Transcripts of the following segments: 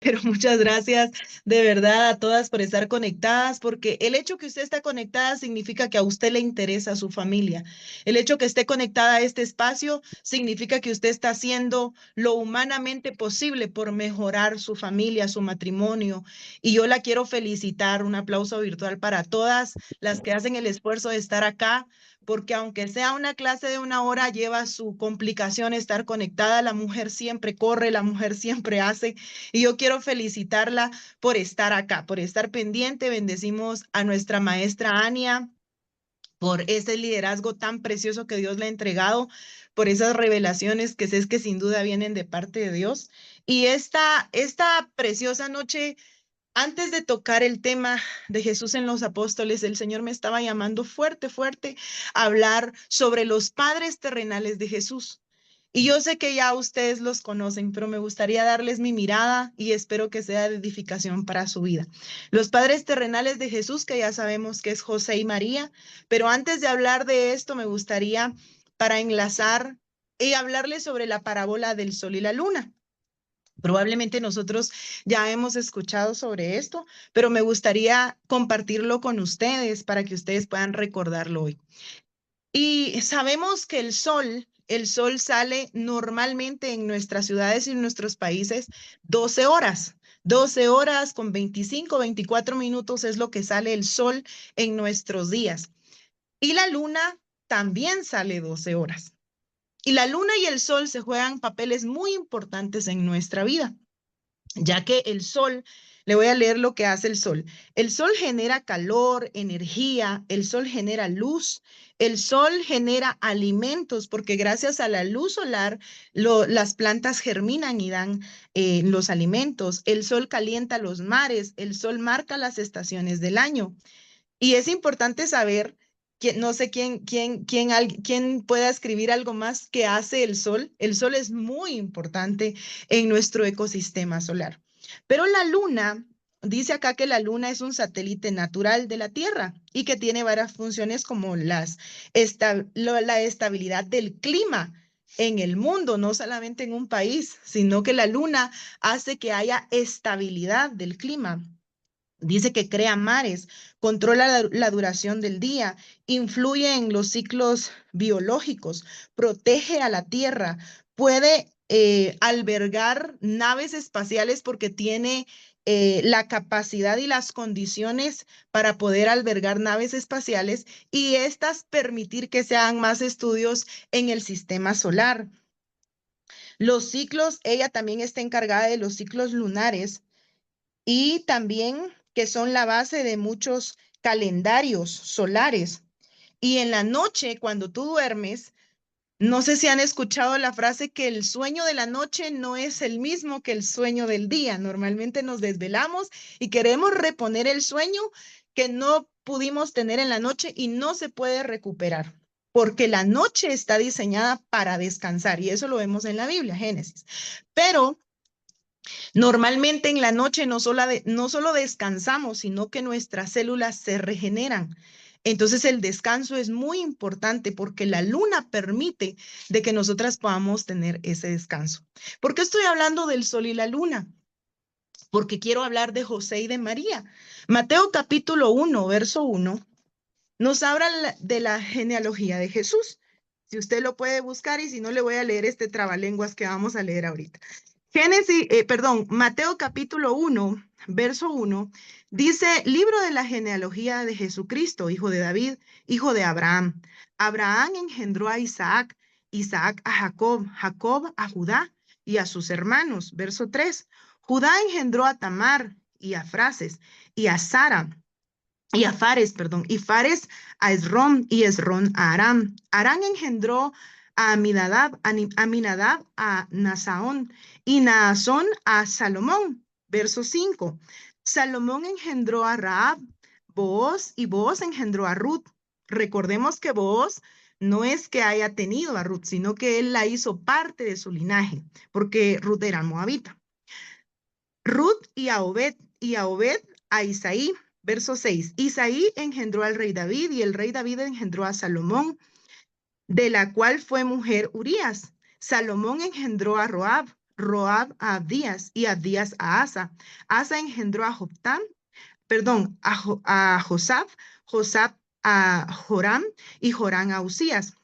Pero muchas gracias de verdad a todas por estar conectadas, porque el hecho que usted está conectada significa que a usted le interesa su familia. El hecho que esté conectada a este espacio significa que usted está haciendo lo humanamente posible por mejorar su familia, su matrimonio. Y yo la quiero felicitar, un aplauso virtual para todas las que hacen el esfuerzo de estar acá, porque aunque sea una clase de 1 hora, lleva su complicación estar conectada. La mujer siempre corre, la mujer siempre hace. Y yo quiero felicitarla por estar acá, por estar pendiente. Bendecimos a nuestra maestra Ania por ese liderazgo tan precioso que Dios le ha entregado, por esas revelaciones que sé que sin duda vienen de parte de Dios. Y esta preciosa noche, antes de tocar el tema de Jesús en los apóstoles, el Señor me estaba llamando fuerte, fuerte a hablar sobre los padres terrenales de Jesús. Y yo sé que ya ustedes los conocen, pero me gustaría darles mi mirada y espero que sea de edificación para su vida. Los padres terrenales de Jesús, que ya sabemos que es José y María, pero antes de hablar de esto, me gustaría para enlazar y hablarles sobre la parábola del sol y la luna. Probablemente nosotros ya hemos escuchado sobre esto, pero me gustaría compartirlo con ustedes para que ustedes puedan recordarlo hoy. Y sabemos que el sol sale normalmente en nuestras ciudades y en nuestros países 12 horas. 12 horas con 25, 24 minutos es lo que sale el sol en nuestros días. Y la luna también sale 12 horas. Y la luna y el sol se juegan papeles muy importantes en nuestra vida, ya que el sol, le voy a leer lo que hace el sol. El sol genera calor, energía, el sol genera luz, el sol genera alimentos, porque gracias a la luz solar las plantas germinan y dan los alimentos. El sol calienta los mares, el sol marca las estaciones del año. Y es importante saber que no sé quién pueda escribir algo más que hace el sol. El sol es muy importante en nuestro ecosistema solar. Pero la luna, dice acá que la luna es un satélite natural de la Tierra y que tiene varias funciones como la estabilidad del clima en el mundo, no solamente en un país, sino que la luna hace que haya estabilidad del clima. Dice que crea mares, controla la duración del día, influye en los ciclos biológicos, protege a la Tierra, puede albergar naves espaciales porque tiene la capacidad y las condiciones para poder albergar naves espaciales y estas permitir que se hagan más estudios en el sistema solar. Los ciclos, ella también está encargada de los ciclos lunares y también que son la base de muchos calendarios solares. Y en la noche, cuando tú duermes, no sé si han escuchado la frase que el sueño de la noche no es el mismo que el sueño del día. Normalmente nos desvelamos y queremos reponer el sueño que no pudimos tener en la noche y no se puede recuperar, porque la noche está diseñada para descansar y eso lo vemos en la Biblia, Génesis. Pero normalmente en la noche no solo descansamos, sino que nuestras células se regeneran. Entonces el descanso es muy importante porque la luna permite de que nosotras podamos tener ese descanso. ¿Por qué estoy hablando del sol y la luna? Porque quiero hablar de José y de María. Mateo capítulo 1, verso 1, nos habla de la genealogía de Jesús. Si usted lo puede buscar y si no, le voy a leer este trabalenguas que vamos a leer ahorita. Mateo capítulo 1, verso 1, dice, libro de la genealogía de Jesucristo, hijo de David, hijo de Abraham. Abraham engendró a Isaac, Isaac a Jacob, Jacob a Judá y a sus hermanos. Verso 3, Judá engendró a Tamar y a Frases y a Sara y a Fares, perdón, y Fares a Esrom y Esrom a Aram. Aram engendró a Aminadab a Naasón y Naasón a Salomón. Verso 5. Salomón engendró a Rahab, Booz y Booz engendró a Ruth. Recordemos que Booz no es que haya tenido a Ruth, sino que él la hizo parte de su linaje, porque Ruth era moabita. Ruth y a Obed a Isaí. Verso 6. Isaí engendró al rey David y el rey David engendró a Salomón, de la cual fue mujer Urías. Salomón engendró a Roab. Roab a Abdías y Abdías a Asa. Asa engendró a Jotán, perdón, a Josab, Josab a Joram y Joram a Usías.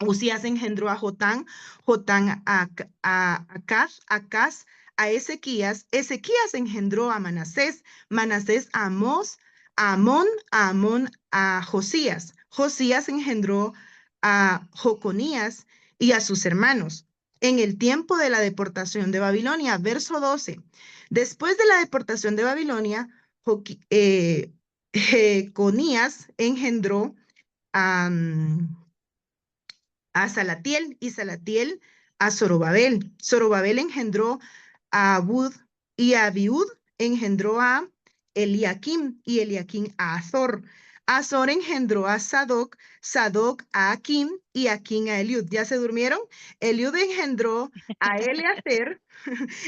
Usías engendró a Jotán, Jotán a Acaz, Acaz a Ezequías, Ezequías engendró a Manasés, Manasés a Amós, a Amón, a Amón a Josías, Josías engendró a Joconías y a sus hermanos. En el tiempo de la deportación de Babilonia, verso 12. Después de la deportación de Babilonia, Jeconías engendró a Salatiel y Salatiel a Zorobabel. Zorobabel engendró a Abud y Abiud engendró a Eliakim y Eliakim a Azor. Azor engendró a Sadoc, Sadoc a Akim y Akim a Eliud. ¿Ya se durmieron? Eliud engendró a Eleazar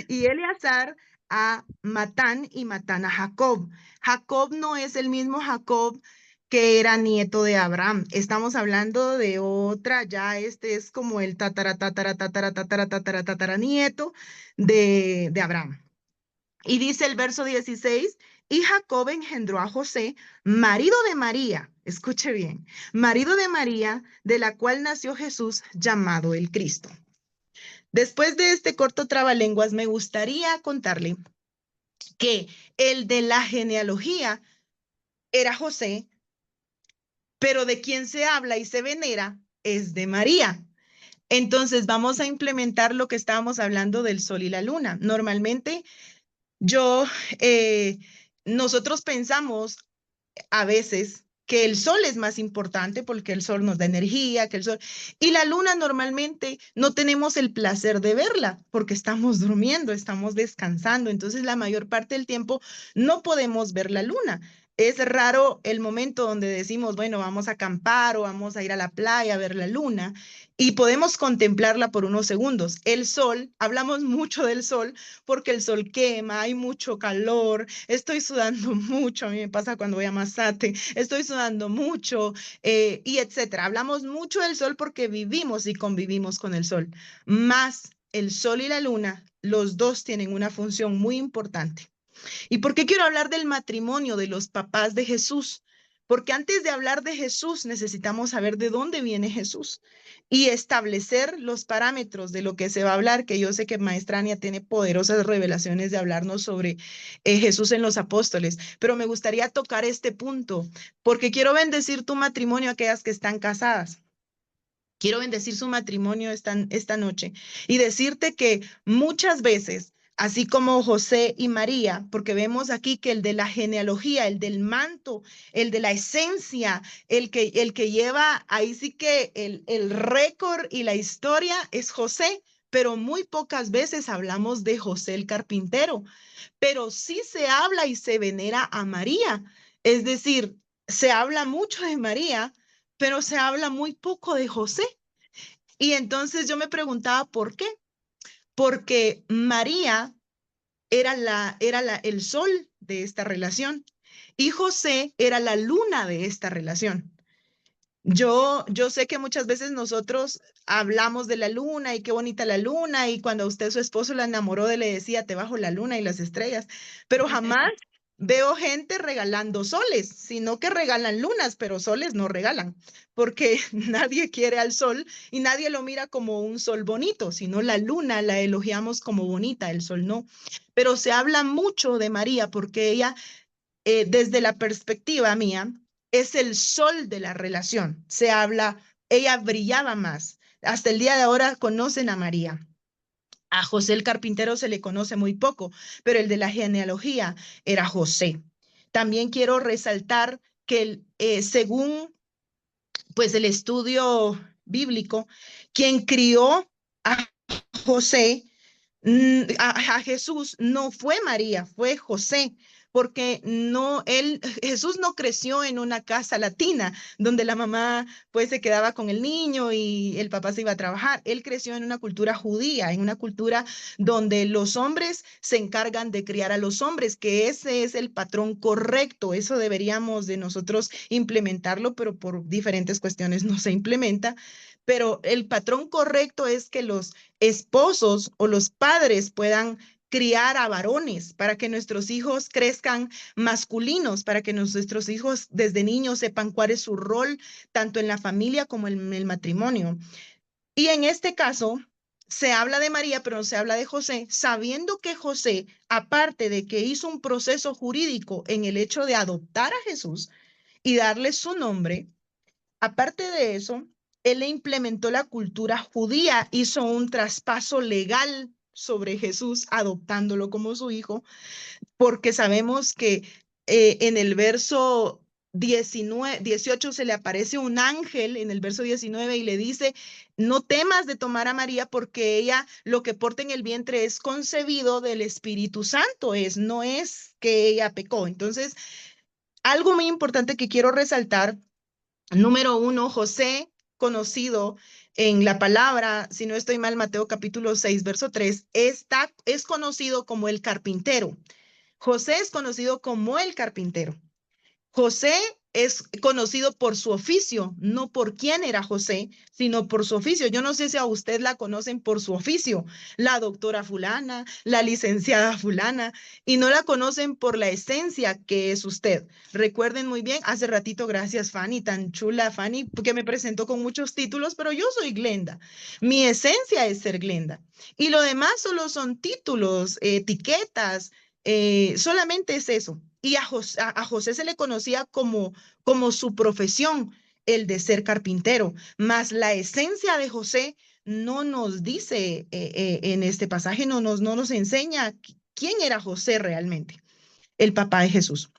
y Eleazar a Matán y Matán a Jacob. Jacob no es el mismo Jacob que era nieto de Abraham. Estamos hablando de otra, ya este es como el tatara nieto de Abraham. Y dice el verso 16, y Jacob engendró a José, marido de María, escuche bien, marido de María, de la cual nació Jesús llamado el Cristo. Después de este corto trabalenguas, me gustaría contarle que el de la genealogía era José, pero de quien se habla y se venera es de María. Entonces vamos a implementar lo que estábamos hablando del sol y la luna. Normalmente yo, eh, nosotros pensamos a veces que el sol es más importante porque el sol nos da energía, que el sol... Y la luna normalmente no tenemos el placer de verla porque estamos durmiendo, estamos descansando. Entonces la mayor parte del tiempo no podemos ver la luna. Es raro el momento donde decimos, bueno, vamos a acampar o vamos a ir a la playa a ver la luna y podemos contemplarla por unos segundos. El sol, hablamos mucho del sol porque el sol quema, hay mucho calor, estoy sudando mucho, a mí me pasa cuando voy a Masate, estoy sudando mucho y etcétera. Hablamos mucho del sol porque vivimos y convivimos con el sol. Más el sol y la luna, los dos tienen una función muy importante. ¿Y por qué quiero hablar del matrimonio de los papás de Jesús? Porque antes de hablar de Jesús necesitamos saber de dónde viene Jesús y establecer los parámetros de lo que se va a hablar, que yo sé que Maestra Ania tiene poderosas revelaciones de hablarnos sobre Jesús en los apóstoles, pero me gustaría tocar este punto porque quiero bendecir tu matrimonio a aquellas que están casadas. Quiero bendecir su matrimonio esta noche y decirte que muchas veces, así como José y María, porque vemos aquí que el de la genealogía, el del manto, el de la esencia, el que lleva ahí sí que el récord y la historia es José, pero muy pocas veces hablamos de José el carpintero, pero sí se habla y se venera a María. Es decir, se habla mucho de María, pero se habla muy poco de José. Y entonces yo me preguntaba por qué. Porque María el sol de esta relación y José era la luna de esta relación. Yo sé que muchas veces nosotros hablamos de la luna y qué bonita la luna y cuando usted su esposo la enamoró de le decía te bajo la luna y las estrellas, pero jamás veo gente regalando soles, sino que regalan lunas, pero soles no regalan, porque nadie quiere al sol y nadie lo mira como un sol bonito, sino la luna la elogiamos como bonita, el sol no. Pero se habla mucho de María porque ella desde la perspectiva mía, es el sol de la relación. Se habla, ella brillaba más. Hasta el día de ahora conocen a María. A José el carpintero se le conoce muy poco, pero el de la genealogía era José. También quiero resaltar que según pues el estudio bíblico, quien crió a José a Jesús no fue María, fue José, porque Jesús no creció en una casa latina donde la mamá pues se quedaba con el niño y el papá se iba a trabajar. Él creció en una cultura judía, en una cultura donde los hombres se encargan de criar a los hombres, que ese es el patrón correcto. Eso deberíamos de nosotros implementarlo, pero por diferentes cuestiones no se implementa. pero el patrón correcto es que los esposos o los padres puedan criar a varones para que nuestros hijos crezcan masculinos, para que nuestros hijos desde niños sepan cuál es su rol, tanto en la familia como en el matrimonio. Y en este caso, se habla de María, pero no se habla de José, sabiendo que José, aparte de que hizo un proceso jurídico en el hecho de adoptar a Jesús y darle su nombre, aparte de eso, él le implementó la cultura judía, hizo un traspaso legal sobre Jesús, adoptándolo como su hijo, porque sabemos que en el verso 19, 18 se le aparece un ángel en el verso 19 y le dice, no temas de tomar a María porque ella lo que porta en el vientre es concebido del Espíritu Santo, no es que ella pecó. Entonces, algo muy importante que quiero resaltar, número uno, José, conocido en la palabra, si no estoy mal, Mateo capítulo 6, verso 3, es conocido como el carpintero. José es conocido como el carpintero. José es conocido por su oficio, no por quién era José, sino por su oficio. Yo no sé si a usted la conocen por su oficio, la doctora fulana, la licenciada fulana, y no la conocen por la esencia que es usted. Recuerden muy bien, hace ratito, gracias Fanny, tan chula Fanny, porque me presentó con muchos títulos, pero yo soy Glenda. Mi esencia es ser Glenda. Y lo demás solo son títulos, etiquetas, solamente es eso. Y a José se le conocía como su profesión, el de ser carpintero, mas la esencia de José no nos dice en este pasaje, no nos enseña quién era José realmente, el papá de Jesús.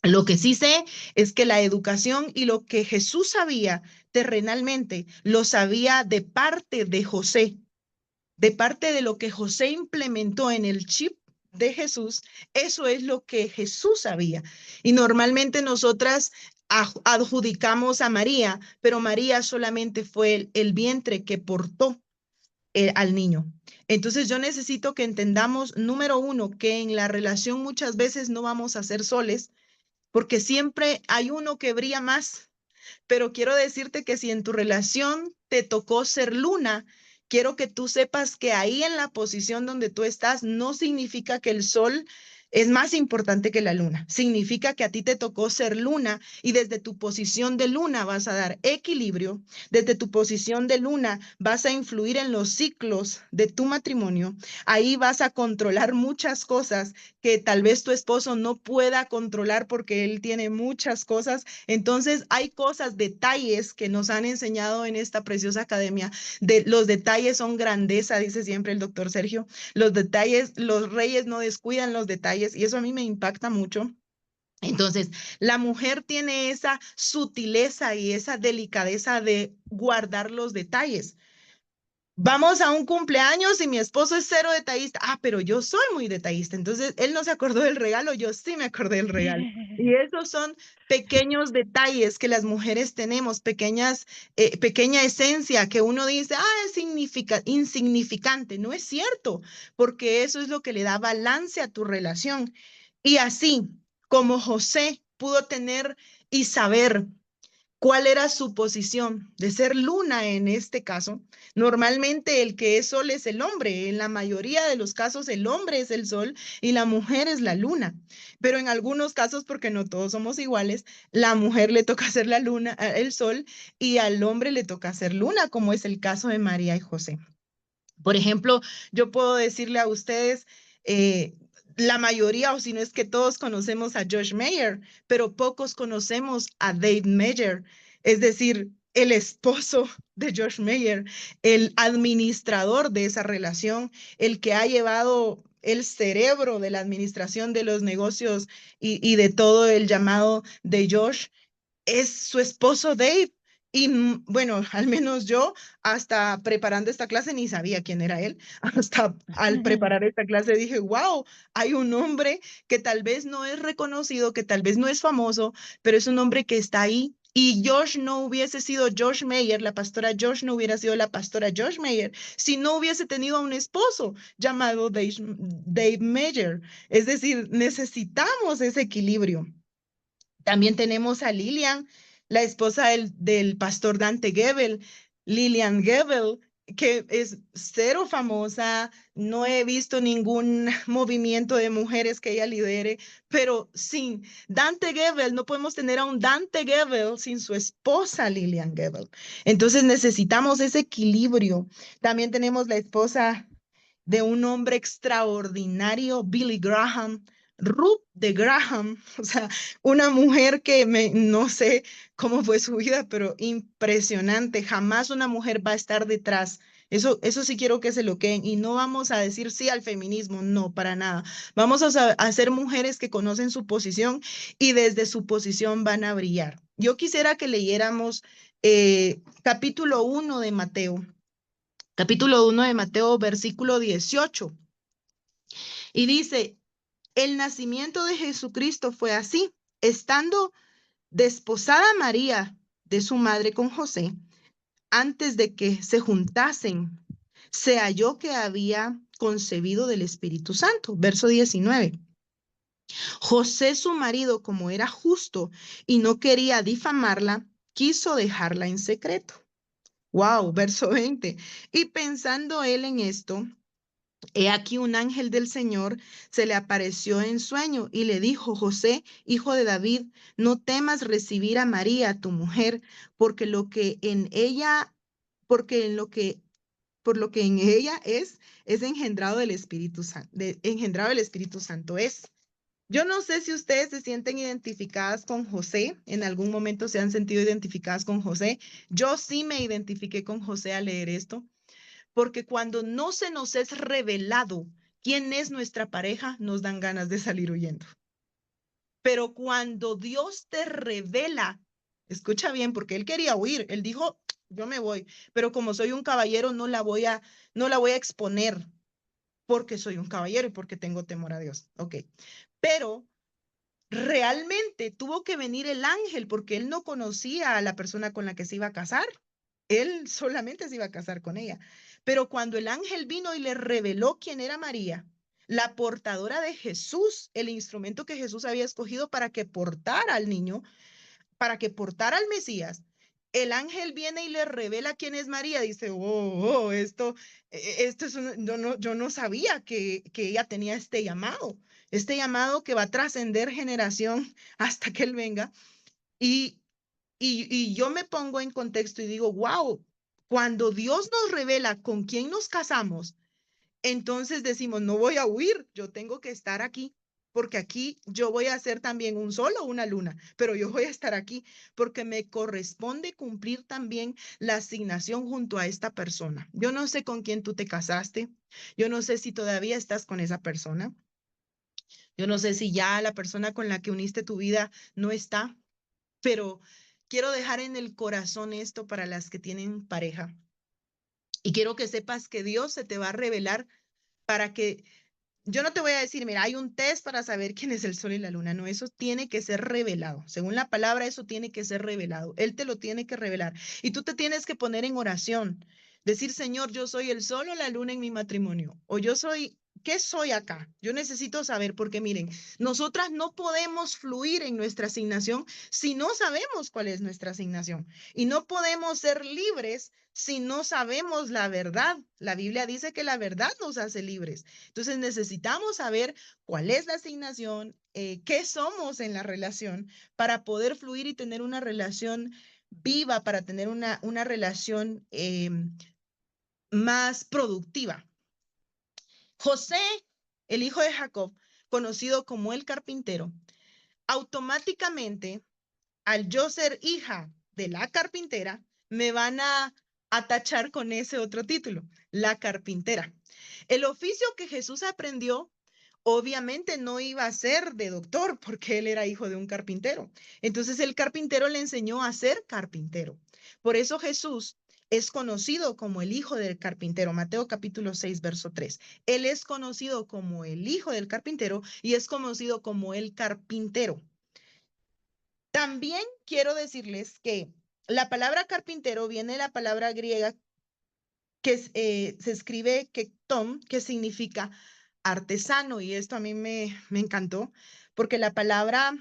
Lo que sí sé es que la educación y lo que Jesús sabía terrenalmente, lo sabía de parte de José, de parte de lo que José implementó en el chip de Jesús, eso es lo que Jesús sabía. Y normalmente nosotras adjudicamos a María, pero María solamente fue el vientre que portó al niño. Entonces yo necesito que entendamos, número uno, que en la relación muchas veces no vamos a ser soles, porque siempre hay uno que brilla más, pero quiero decirte que si en tu relación te tocó ser luna, quiero que tú sepas que ahí en la posición donde tú estás no significa que el sol es más importante que la luna. Significa que a ti te tocó ser luna y desde tu posición de luna vas a dar equilibrio, desde tu posición de luna vas a influir en los ciclos de tu matrimonio. Ahí vas a controlar muchas cosas que tal vez tu esposo no pueda controlar porque él tiene muchas cosas. Entonces, hay cosas, detalles que nos han enseñado en esta preciosa academia. Los detalles son grandeza, dice siempre el doctor Sergio. Los detalles, los reyes no descuidan los detalles y eso a mí me impacta mucho. Entonces, la mujer tiene esa sutileza y esa delicadeza de guardar los detalles. Vamos a un cumpleaños y mi esposo es cero detallista. Ah, pero yo soy muy detallista. Entonces, él no se acordó del regalo, yo sí me acordé del regalo. Y esos son pequeños detalles que las mujeres tenemos, pequeña esencia que uno dice, ah, es insignificante. No es cierto, porque eso es lo que le da balance a tu relación. Y así como José pudo tener y saber cuál era su posición de ser luna en este caso. Normalmente el que es sol es el hombre, en la mayoría de los casos el hombre es el sol y la mujer es la luna, pero en algunos casos, porque no todos somos iguales, la mujer le toca ser la luna, el sol, y al hombre le toca ser luna, como es el caso de María y José. Por ejemplo, yo puedo decirle a ustedes, la mayoría, o si no es que todos conocemos a Josh Mayer, pero pocos conocemos a Dave Mayer, es decir, el esposo de Josh Mayer, el administrador de esa relación, el que ha llevado el cerebro de la administración de los negocios y de todo el llamado de Josh es su esposo Dave. Y bueno, al menos yo hasta preparando esta clase ni sabía quién era él. Hasta al preparar esta clase dije, wow, hay un hombre que tal vez no es reconocido, que tal vez no es famoso, pero es un hombre que está ahí. Y Josh no hubiese sido Josh Mayer, la pastora Josh no hubiera sido la pastora Josh Mayer, si no hubiese tenido un esposo llamado Dave Mayer. Es decir, necesitamos ese equilibrio. También tenemos a Lilian, la esposa del pastor Dante Gebel. Lillian Gebel, que es cero famosa, no he visto ningún movimiento de mujeres que ella lidere, pero sin Dante Gebel, no podemos tener a un Dante Gebel sin su esposa Lillian Gebel. Entonces necesitamos ese equilibrio. También tenemos la esposa de un hombre extraordinario, Billy Graham, Ruth de Graham, o sea, una mujer que no sé cómo fue su vida, pero impresionante. Jamás una mujer va a estar detrás. Eso sí quiero que se lo queden. Y no vamos a decir sí al feminismo, no, para nada. Vamos a ser mujeres que conocen su posición y desde su posición van a brillar. Yo quisiera que leyéramos capítulo 1 de Mateo. Capítulo 1 de Mateo, versículo 18. Y dice, el nacimiento de Jesucristo fue así, estando desposada María de su madre con José, antes de que se juntasen, se halló que había concebido del Espíritu Santo. Verso 19. José, su marido, como era justo y no quería difamarla, quiso dejarla en secreto. Wow, verso 20. Y pensando él en esto, he aquí un ángel del Señor se le apareció en sueño y le dijo, José, hijo de David, no temas recibir a María, tu mujer, porque lo que en ella, porque en lo que, por lo que en ella es engendrado del Espíritu Santo, engendrado del Espíritu Santo es. Yo no sé si ustedes se sienten identificadas con José, en algún momento se han sentido identificadas con José. Yo sí me identifiqué con José al leer esto porque cuando no se nos es revelado quién es nuestra pareja, nos dan ganas de salir huyendo. Pero cuando Dios te revela, escucha bien, porque él quería huir, él dijo, yo me voy, pero como soy un caballero, no la voy a exponer porque soy un caballero y porque tengo temor a Dios. Ok, pero realmente tuvo que venir el ángel porque él no conocía a la persona con la que se iba a casar. Él solamente se iba a casar con ella. Pero cuando el ángel vino y le reveló quién era María, la portadora de Jesús, el instrumento que Jesús había escogido para que portara al niño, para que portara al Mesías, el ángel viene y le revela quién es María. Dice, esto es yo no sabía que ella tenía este llamado que va a trascender generación hasta que él venga. Y y yo me pongo en contexto y digo, wow, cuando Dios nos revela con quién nos casamos, entonces decimos, no voy a huir, yo tengo que estar aquí, porque aquí yo voy a ser también un sol o una luna, pero yo voy a estar aquí porque me corresponde cumplir también la asignación junto a esta persona. Yo no sé con quién tú te casaste, yo no sé si todavía estás con esa persona, yo no sé si ya la persona con la que uniste tu vida no está, pero quiero dejar en el corazón esto para las que tienen pareja. Y quiero que sepas que Dios se te va a revelar para que yo no te voy a decir, mira, hay un test para saber quién es el sol y la luna. No, eso tiene que ser revelado. Según la palabra, eso tiene que ser revelado. Él te lo tiene que revelar. Y tú te tienes que poner en oración. Decir, Señor, yo soy el sol o la luna en mi matrimonio. O yo soy, ¿qué soy acá? Yo necesito saber, porque miren, nosotras no podemos fluir en nuestra asignación si no sabemos cuál es nuestra asignación. Y no podemos ser libres si no sabemos la verdad. La Biblia dice que la verdad nos hace libres. Entonces necesitamos saber cuál es la asignación, qué somos en la relación para poder fluir y tener una relación viva, para tener una relación más productiva. José, el hijo de Jacob, conocido como el carpintero, automáticamente, al yo ser hija de la carpintera, me van a tachar con ese otro título, la carpintera. El oficio que Jesús aprendió obviamente no iba a ser de doctor porque él era hijo de un carpintero. Entonces el carpintero le enseñó a ser carpintero. Por eso Jesús es conocido como el hijo del carpintero. Mateo capítulo 6, verso 3. Él es conocido como el hijo del carpintero y es conocido como el carpintero. También quiero decirles que la palabra carpintero viene de la palabra griega que se escribe kekton, que significa artesano, y esto a mí me encantó, porque la palabra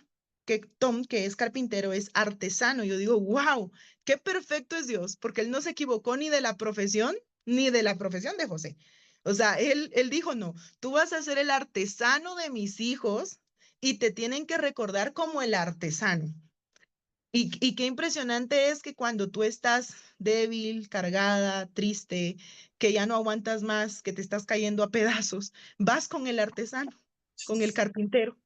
que Tom, que es carpintero, es artesano. Yo digo, wow, qué perfecto es Dios, porque él no se equivocó ni de la profesión, ni de la profesión de José. O sea, él dijo, no, tú vas a ser el artesano de mis hijos y te tienen que recordar como el artesano. Y qué impresionante es que cuando tú estás débil, cargada, triste, que ya no aguantas más, que te estás cayendo a pedazos, vas con el artesano, con el carpintero,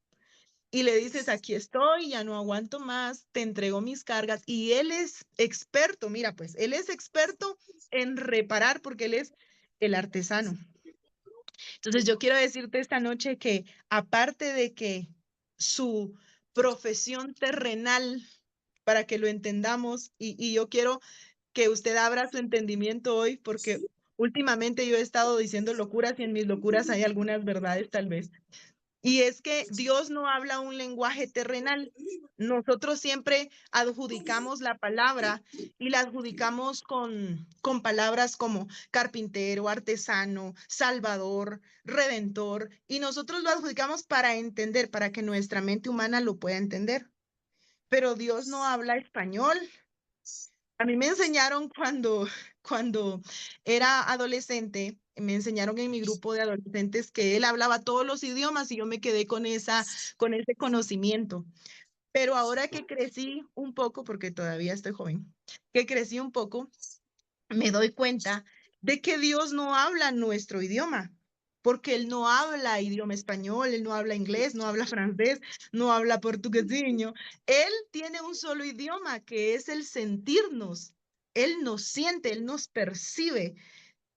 y le dices, aquí estoy, ya no aguanto más, te entrego mis cargas. Y él es experto, mira, pues, él es experto en reparar porque él es el artesano. Entonces, yo quiero decirte esta noche que aparte de que su profesión terrenal, para que lo entendamos, y yo quiero que usted abra su entendimiento hoy, porque últimamente yo he estado diciendo locuras y en mis locuras hay algunas verdades tal vez. Y es que Dios no habla un lenguaje terrenal. Nosotros siempre adjudicamos la palabra y la adjudicamos con palabras como carpintero, artesano, salvador, redentor, y nosotros lo adjudicamos para entender, para que nuestra mente humana lo pueda entender. Pero Dios no habla español. A mí me enseñaron cuando era adolescente, me enseñaron en mi grupo de adolescentes que él hablaba todos los idiomas y yo me quedé con ese conocimiento. Pero ahora que crecí un poco, porque todavía estoy joven, que crecí un poco, me doy cuenta de que Dios no habla nuestro idioma, porque Él no habla idioma español, Él no habla inglés, no habla francés, no habla portugueseño. Él tiene un solo idioma, que es el sentirnos. Él nos siente, Él nos percibe.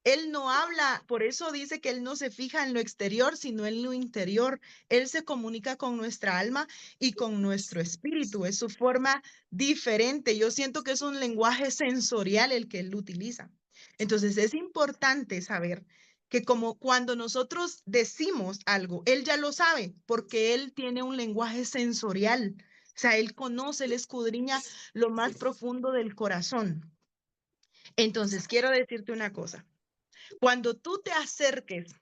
Él no habla, por eso dice que Él no se fija en lo exterior, sino en lo interior. Él se comunica con nuestra alma y con nuestro espíritu. Es su forma diferente. Yo siento que es un lenguaje sensorial el que Él utiliza. Entonces es importante saber que como cuando nosotros decimos algo, Él ya lo sabe porque Él tiene un lenguaje sensorial. O sea, Él conoce, Él escudriña lo más profundo del corazón. Entonces, quiero decirte una cosa. Cuando tú te acerques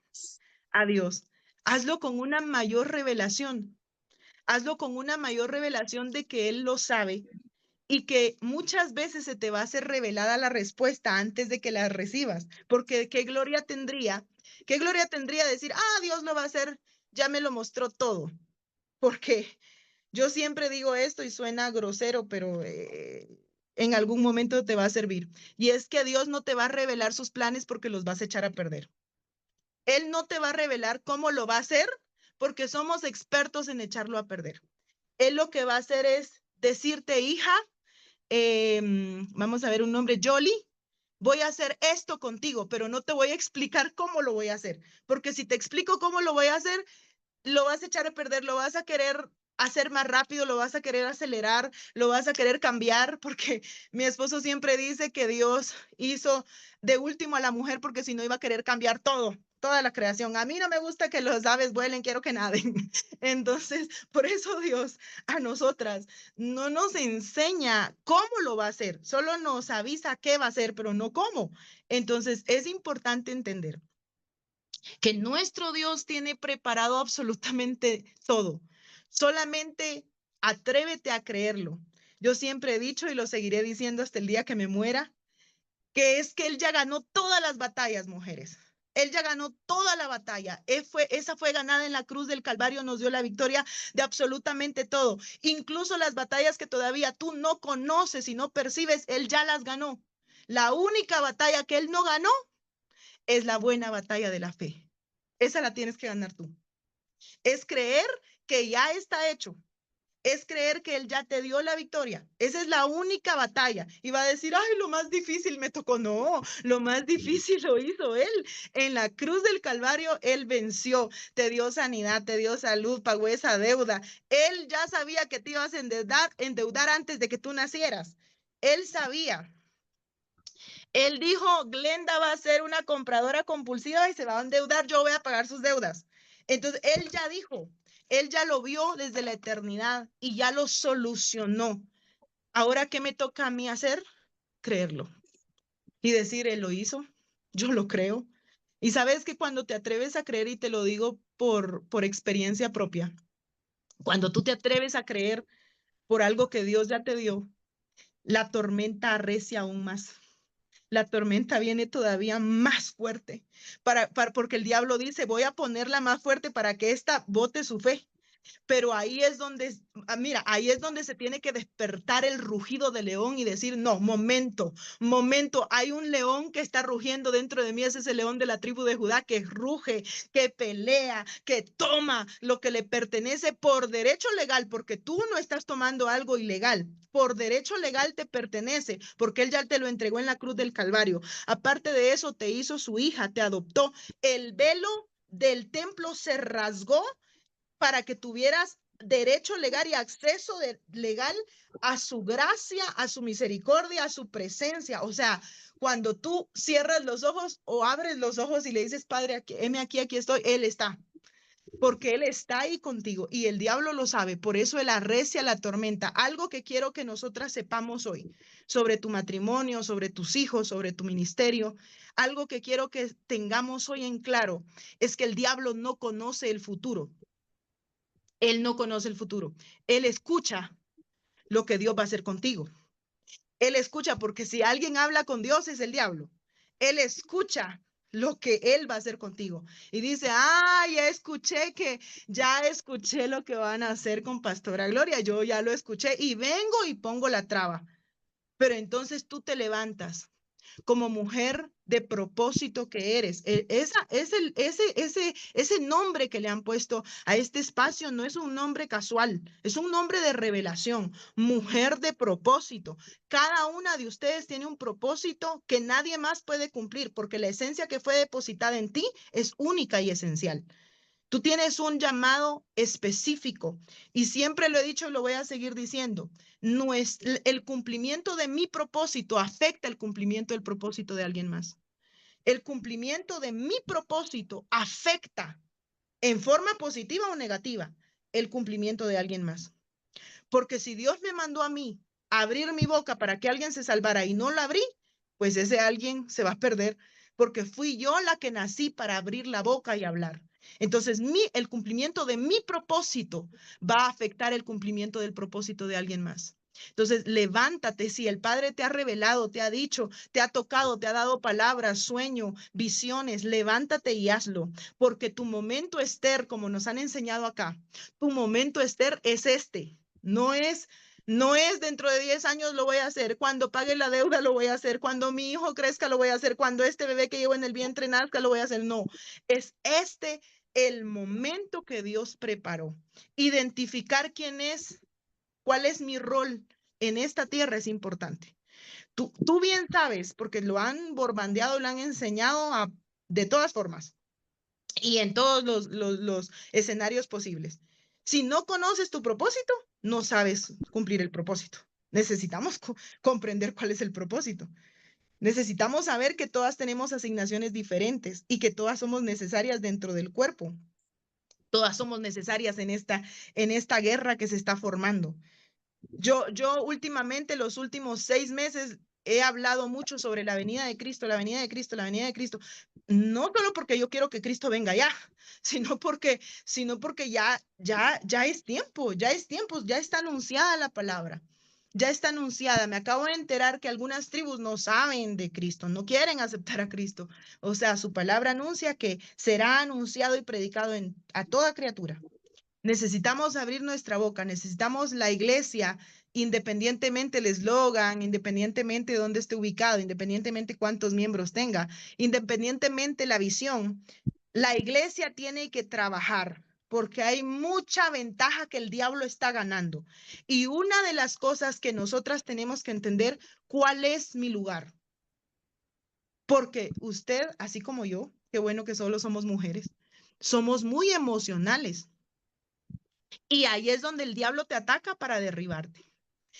a Dios, hazlo con una mayor revelación. Hazlo con una mayor revelación de que Él lo sabe y que muchas veces se te va a hacer revelada la respuesta antes de que la recibas. Porque qué gloria tendría decir, ah, Dios lo va a hacer, ya me lo mostró todo. Porque yo siempre digo esto y suena grosero, pero en algún momento te va a servir. Y es que Dios no te va a revelar sus planes porque los vas a echar a perder. Él no te va a revelar cómo lo va a hacer porque somos expertos en echarlo a perder. Él lo que va a hacer es decirte, hija, vamos a ver un nombre, Jolly, voy a hacer esto contigo, pero no te voy a explicar cómo lo voy a hacer, porque si te explico cómo lo voy a hacer, lo vas a echar a perder, lo vas a querer hacer más rápido, lo vas a querer acelerar, lo vas a querer cambiar, porque mi esposo siempre dice que Dios hizo de último a la mujer porque si no iba a querer cambiar todo, toda la creación. A mí no me gusta que los aves vuelen, quiero que naden. Entonces, por eso Dios a nosotras no nos enseña cómo lo va a hacer, solo nos avisa qué va a hacer, pero no cómo. Entonces, es importante entender que nuestro Dios tiene preparado absolutamente todo. Solamente atrévete a creerlo. Yo siempre he dicho y lo seguiré diciendo hasta el día que me muera, que es que Él ya ganó todas las batallas, mujeres. Él ya ganó toda la batalla. Esa fue ganada en la cruz del Calvario, nos dio la victoria de absolutamente todo. Incluso las batallas que todavía tú no conoces y no percibes, Él ya las ganó. La única batalla que Él no ganó es la buena batalla de la fe. Esa la tienes que ganar tú. Es creer que ya está hecho. Es creer que Él ya te dio la victoria. Esa es la única batalla. Y va a decir, ay, lo más difícil me tocó. No, lo más difícil lo hizo Él. En la cruz del Calvario, Él venció. Te dio sanidad, te dio salud, pagó esa deuda. Él ya sabía que te ibas a endeudar antes de que tú nacieras. Él sabía. Él dijo, Glenda va a ser una compradora compulsiva y se va a endeudar, yo voy a pagar sus deudas. Entonces, él ya dijo, él ya lo vio desde la eternidad y ya lo solucionó. Ahora, ¿qué me toca a mí hacer? Creerlo y decir, él lo hizo, yo lo creo. Y sabes que cuando te atreves a creer, y te lo digo por experiencia propia, cuando tú te atreves a creer, por algo que Dios ya te dio, la tormenta arrecia aún más. La tormenta viene todavía más fuerte, porque el diablo dice, voy a ponerla más fuerte para que ésta bote su fe. Pero ahí es donde, mira, ahí es donde se tiene que despertar el rugido del león y decir, no, momento, momento, hay un león que está rugiendo dentro de mí, ese es el león de la tribu de Judá que ruge, que pelea, que toma lo que le pertenece por derecho legal, porque tú no estás tomando algo ilegal, por derecho legal te pertenece, porque él ya te lo entregó en la cruz del Calvario. Aparte de eso, te hizo su hija, te adoptó. El velo del templo se rasgó para que tuvieras derecho legal y acceso legal a su gracia, a su misericordia, a su presencia. O sea, cuando tú cierras los ojos o abres los ojos y le dices, Padre, aquí estoy, Él está. Porque Él está ahí contigo y el diablo lo sabe, por eso Él arrecia la tormenta. Algo que quiero que nosotras sepamos hoy sobre tu matrimonio, sobre tus hijos, sobre tu ministerio, algo que quiero que tengamos hoy en claro es que el diablo no conoce el futuro. Él no conoce el futuro. Él escucha lo que Dios va a hacer contigo. Él escucha porque si alguien habla con Dios es el diablo. Él escucha lo que Él va a hacer contigo. Y dice, ya escuché lo que van a hacer con Pastora Gloria. Yo ya lo escuché y vengo y pongo la traba. Pero entonces tú te levantas como mujer de propósito que eres. Ese nombre que le han puesto a este espacio no es un nombre casual, es un nombre de revelación, mujer de propósito. Cada una de ustedes tiene un propósito que nadie más puede cumplir porque la esencia que fue depositada en ti es única y esencial. Tú tienes un llamado específico y siempre lo he dicho y lo voy a seguir diciendo. No es, el cumplimiento de mi propósito afecta el cumplimiento del propósito de alguien más. El cumplimiento de mi propósito afecta en forma positiva o negativa el cumplimiento de alguien más. Porque si Dios me mandó a mí a abrir mi boca para que alguien se salvara y no la abrí, pues ese alguien se va a perder porque fui yo la que nací para abrir la boca y hablar. Entonces, el cumplimiento de mi propósito va a afectar el cumplimiento del propósito de alguien más. Entonces, levántate. Si el Padre te ha revelado, te ha dicho, te ha tocado, te ha dado palabras, sueño, visiones, levántate y hazlo. Porque tu momento, Esther, como nos han enseñado acá, tu momento, Esther, es este. No es dentro de 10 años lo voy a hacer, cuando pague la deuda lo voy a hacer, cuando mi hijo crezca lo voy a hacer, cuando este bebé que llevo en el vientre nazca lo voy a hacer. No, es este el momento que Dios preparó. Identificar quién es, cuál es mi rol en esta tierra es importante. Tú bien sabes, porque lo han borbandeado, lo han enseñado de todas formas y en todos los escenarios posibles. Si no conoces tu propósito, no sabes cumplir el propósito. Necesitamos comprender cuál es el propósito. Necesitamos saber que todas tenemos asignaciones diferentes y que todas somos necesarias dentro del cuerpo. Todas somos necesarias en esta guerra que se está formando. Yo últimamente, los últimos 6 meses, he hablado mucho sobre la venida de Cristo, la venida de Cristo, la venida de Cristo. No solo porque yo quiero que Cristo venga ya, sino porque ya es tiempo, ya está anunciada la palabra. Ya está anunciada. Me acabo de enterar que algunas tribus no saben de Cristo, no quieren aceptar a Cristo. O sea, su palabra anuncia que será anunciado y predicado a toda criatura. Necesitamos abrir nuestra boca, necesitamos la iglesia, independientemente el eslogan, independientemente de dónde esté ubicado, independientemente cuántos miembros tenga, independientemente la visión. La iglesia tiene que trabajar porque hay mucha ventaja que el diablo está ganando. Y una de las cosas que nosotras tenemos que entender, ¿cuál es mi lugar? Porque usted, así como yo, qué bueno que solo somos mujeres, somos muy emocionales. Y ahí es donde el diablo te ataca para derribarte.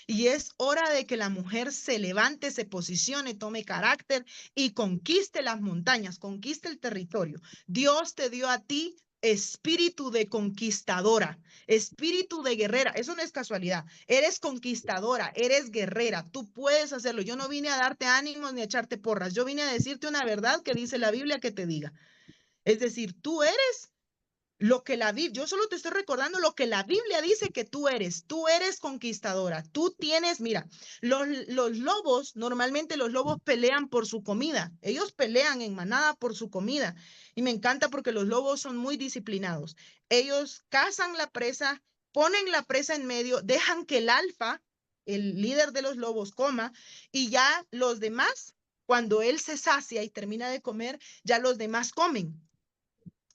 Y es hora de que la mujer se levante, se posicione, tome carácter y conquiste las montañas, conquiste el territorio. Dios te dio a ti espíritu de conquistadora, espíritu de guerrera. Eso no es casualidad. Eres conquistadora, eres guerrera. Tú puedes hacerlo. Yo no vine a darte ánimos ni a echarte porras. Yo vine a decirte una verdad que dice la Biblia que te diga. Es decir, tú eres Lo que yo solo te estoy recordando lo que la Biblia dice que tú eres conquistadora, tú tienes, mira, los lobos, normalmente los lobos pelean por su comida, ellos pelean en manada por su comida, y me encanta porque los lobos son muy disciplinados, ellos cazan la presa, ponen la presa en medio, dejan que el alfa, el líder de los lobos, coma, y ya los demás, cuando él se sacia y termina de comer, ya los demás comen.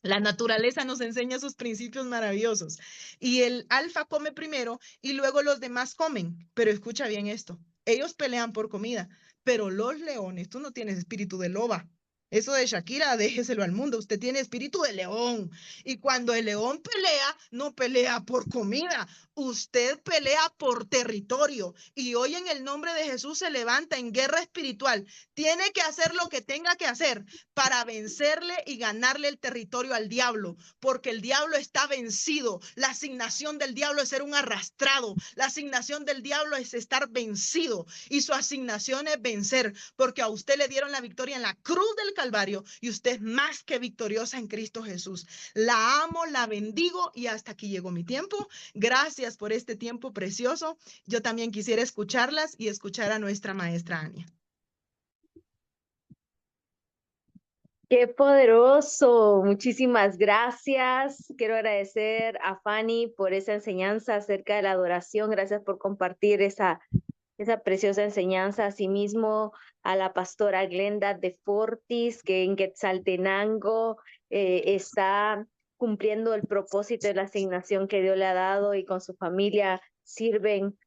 La naturaleza nos enseña sus principios maravillosos. Y el alfa come primero y luego los demás comen. Pero escucha bien esto. Ellos pelean por comida, pero los leones, tú no tienes espíritu de loba. Eso de Shakira, déjeselo al mundo. Usted tiene espíritu de león. Y cuando el león pelea, no pelea por comida. Usted pelea por territorio. Y hoy en el nombre de Jesús se levanta en guerra espiritual. Tiene que hacer lo que tenga que hacer para vencerle y ganarle el territorio al diablo, porque el diablo está vencido. La asignación del diablo es ser un arrastrado. La asignación del diablo es estar vencido y su asignación es vencer, porque a usted le dieron la victoria en la cruz del Calvario y usted es más que victoriosa en Cristo Jesús. La amo, la bendigo y hasta aquí llegó mi tiempo. Gracias por este tiempo precioso. Yo también quisiera escucharlas y escuchar a nuestra maestra Ania. Qué poderoso, muchísimas gracias. Quiero agradecer a Fanny por esa enseñanza acerca de la adoración. Gracias por compartir esa preciosa enseñanza. Asimismo, a la pastora Glenda de Fortis, que en Quetzaltenango está cumpliendo el propósito de la asignación que Dios le ha dado y con su familia sirven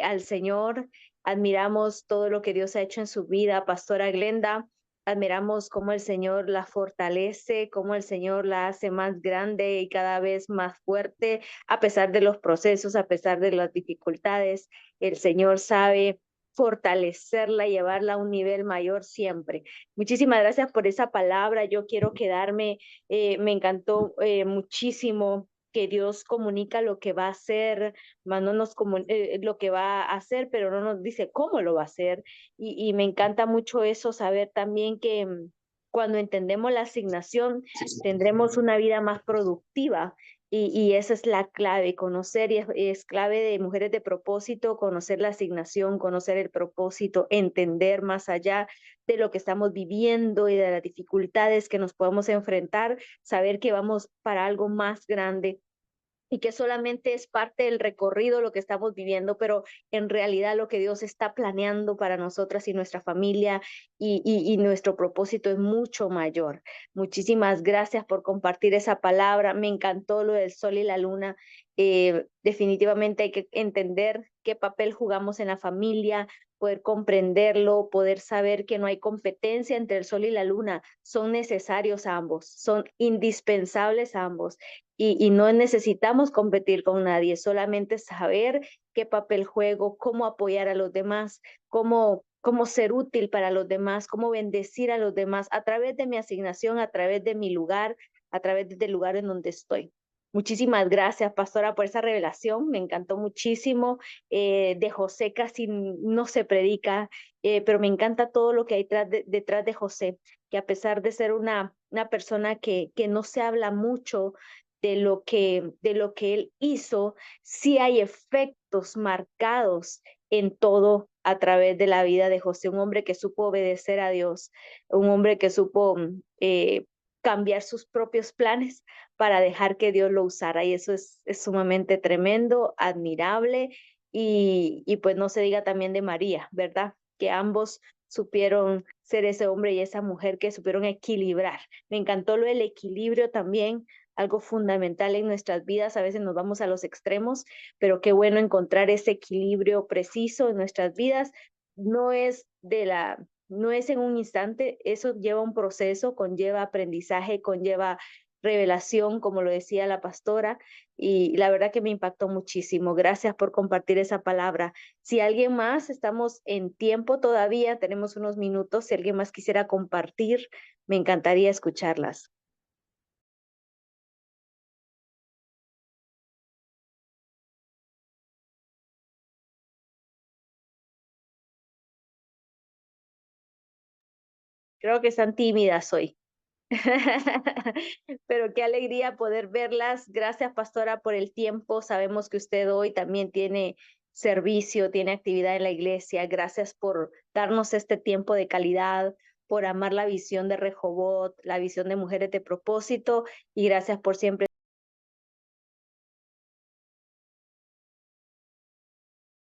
al Señor. Admiramos todo lo que Dios ha hecho en su vida, pastora Glenda. Admiramos cómo el Señor la fortalece, cómo el Señor la hace más grande y cada vez más fuerte, a pesar de los procesos, a pesar de las dificultades. El Señor sabe fortalecerla, llevarla a un nivel mayor siempre. Muchísimas gracias por esa palabra. Yo quiero quedarme, me encantó muchísimo que Dios comunica lo que va a hacer, más no nos lo que va a hacer, pero no nos dice cómo lo va a hacer. Y me encanta mucho eso, saber también que cuando entendemos la asignación, tendremos una vida más productiva y esa es la clave, conocer y es clave de mujeres de propósito, conocer la asignación, conocer el propósito, entender más allá de lo que estamos viviendo y de las dificultades que nos podemos enfrentar, saber que vamos para algo más grande y que solamente es parte del recorrido lo que estamos viviendo, pero en realidad lo que Dios está planeando para nosotras y nuestra familia y nuestro propósito es mucho mayor. Muchísimas gracias por compartir esa palabra. Me encantó lo del sol y la luna. Definitivamente hay que entender qué papel jugamos en la familia, poder comprenderlo, poder saber que no hay competencia entre el sol y la luna. Son necesarios ambos, son indispensables ambos y no necesitamos competir con nadie, solamente saber qué papel juego, cómo apoyar a los demás, cómo ser útil para los demás, cómo bendecir a los demás a través de mi asignación, a través de mi lugar, a través del lugar en donde estoy. Muchísimas gracias, pastora, por esa revelación. Me encantó muchísimo. De José casi no se predica, pero me encanta todo lo que hay detrás de José, que a pesar de ser una persona que no se habla mucho, de lo que él hizo, sí hay efectos marcados en todo a través de la vida de José, un hombre que supo obedecer a Dios, un hombre que supo cambiar sus propios planes para dejar que Dios lo usara. Y eso es sumamente tremendo, admirable, y pues no se diga también de María, ¿verdad? Que ambos supieron ser ese hombre y esa mujer que supieron equilibrar. Me encantó lo del equilibrio también, algo fundamental en nuestras vidas. A veces nos vamos a los extremos, pero qué bueno encontrar ese equilibrio preciso en nuestras vidas. No es no es en un instante, eso lleva un proceso, conlleva aprendizaje, conlleva revelación, como lo decía la pastora, y la verdad que me impactó muchísimo. Gracias por compartir esa palabra. Si alguien más, estamos en tiempo todavía, tenemos unos minutos, si alguien más quisiera compartir, me encantaría escucharlas. Creo que están tímidas hoy. Pero qué alegría poder verlas. Gracias, pastora, por el tiempo. Sabemos que usted hoy también tiene servicio, tiene actividad en la iglesia. Gracias por darnos este tiempo de calidad, por amar la visión de Rehoboth, la visión de Mujeres de Propósito, y gracias por siempre